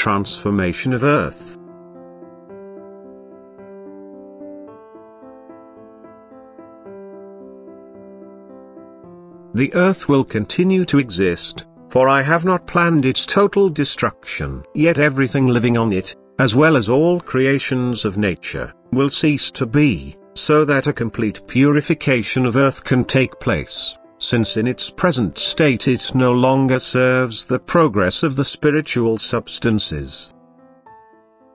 transformation of Earth. The Earth will continue to exist, for I have not planned its total destruction. Yet everything living on it, as well as all creations of nature, will cease to be, so that a complete purification of Earth can take place, since in its present state it no longer serves the progress of the spiritual substances.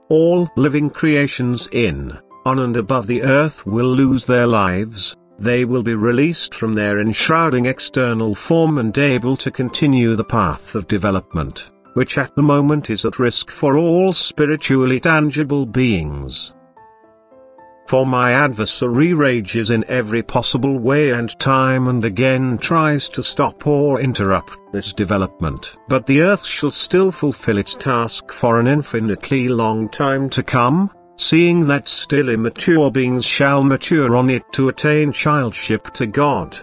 All living creations in, on and above the Earth will lose their lives. They will be released from their enshrouding external form and able to continue the path of development, which at the moment is at risk for all spiritually tangible beings. For my adversary rages in every possible way and time and again tries to stop or interrupt this development. But the Earth shall still fulfill its task for an infinitely long time to come, seeing that still immature beings shall mature on it to attain childship to God.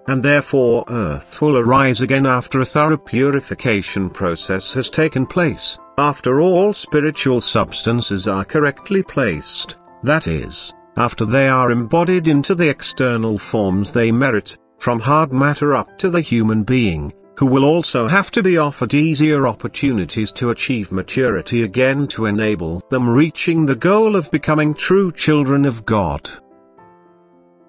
And therefore Earth will arise again after a thorough purification process has taken place, after all spiritual substances are correctly placed, that is, after they are embodied into the external forms they merit, from hard matter up to the human being, who will also have to be offered easier opportunities to achieve maturity again to enable them reaching the goal of becoming true children of God.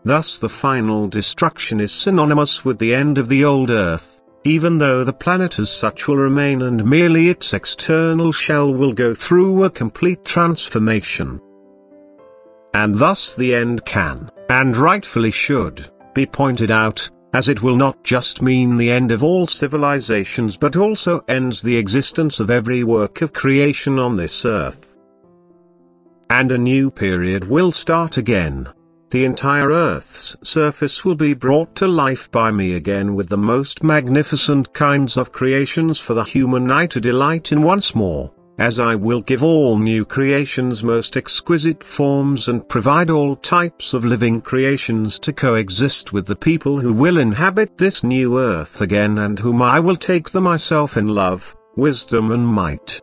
Thus the final destruction is synonymous with the end of the old Earth, even though the planet as such will remain and merely its external shell will go through a complete transformation. And thus the end can, and rightfully should, be pointed out, as it will not just mean the end of all civilizations but also ends the existence of every work of creation on this earth. And a new period will start again. The entire Earth's surface will be brought to life by me again with the most magnificent kinds of creations for the human eye to delight in once more, as I will give all new creations most exquisite forms and provide all types of living creations to coexist with the people who will inhabit this new earth again and whom I will take them myself in love, wisdom and might.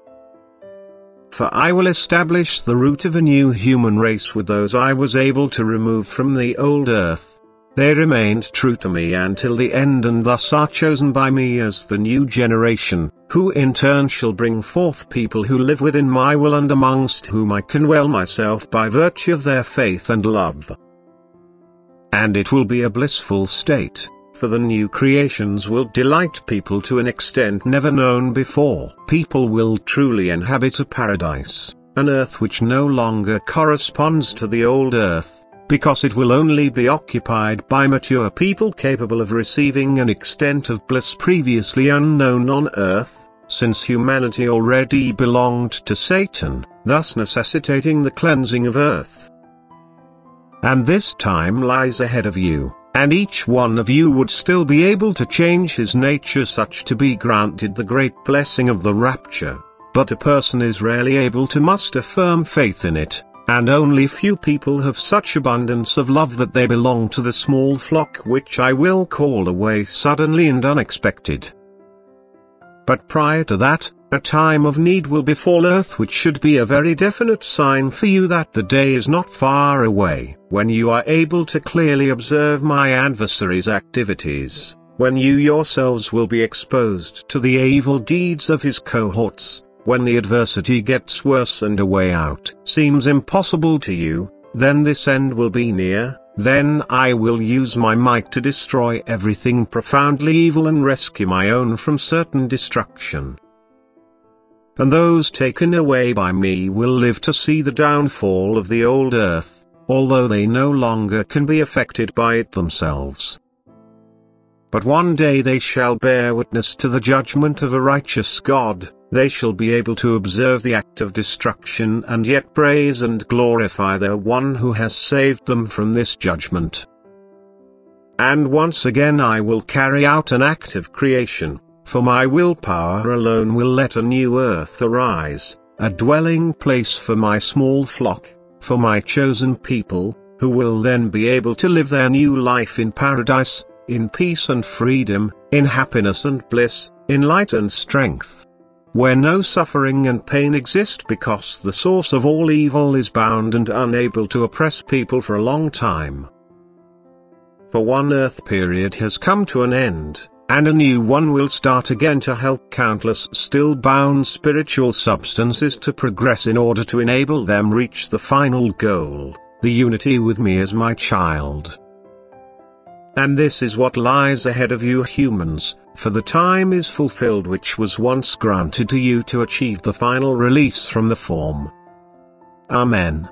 For I will establish the root of a new human race with those I was able to remove from the old earth. They remained true to me until the end and thus are chosen by me as the new generation, who in turn shall bring forth people who live within my will and amongst whom I can dwell myself by virtue of their faith and love. And it will be a blissful state, for the new creations will delight people to an extent never known before. People will truly inhabit a paradise, an earth which no longer corresponds to the old earth, because it will only be occupied by mature people capable of receiving an extent of bliss previously unknown on earth, since humanity already belonged to Satan, thus necessitating the cleansing of earth. And this time lies ahead of you, and each one of you would still be able to change his nature such to be granted the great blessing of the rapture, but a person is rarely able to muster firm faith in it. And only few people have such abundance of love that they belong to the small flock which I will call away suddenly and unexpected. But prior to that, a time of need will befall earth which should be a very definite sign for you that the day is not far away, when you are able to clearly observe my adversary's activities, when you yourselves will be exposed to the evil deeds of his cohorts. When the adversity gets worse and a way out seems impossible to you, then this end will be near, then I will use my might to destroy everything profoundly evil and rescue my own from certain destruction. And those taken away by me will live to see the downfall of the old earth, although they no longer can be affected by it themselves. But one day they shall bear witness to the judgment of a righteous God. They shall be able to observe the act of destruction and yet praise and glorify their one who has saved them from this judgment. And once again I will carry out an act of creation, for my willpower alone will let a new earth arise, a dwelling place for my small flock, for my chosen people, who will then be able to live their new life in paradise, in peace and freedom, in happiness and bliss, in light and strength. where no suffering and pain exist because the source of all evil is bound and unable to oppress people for a long time. For one earth period has come to an end, and a new one will start again to help countless still bound spiritual substances to progress in order to enable them reach the final goal, the unity with me as my child. And this is what lies ahead of you humans, for the time is fulfilled which was once granted to you to achieve the final release from the form. Amen.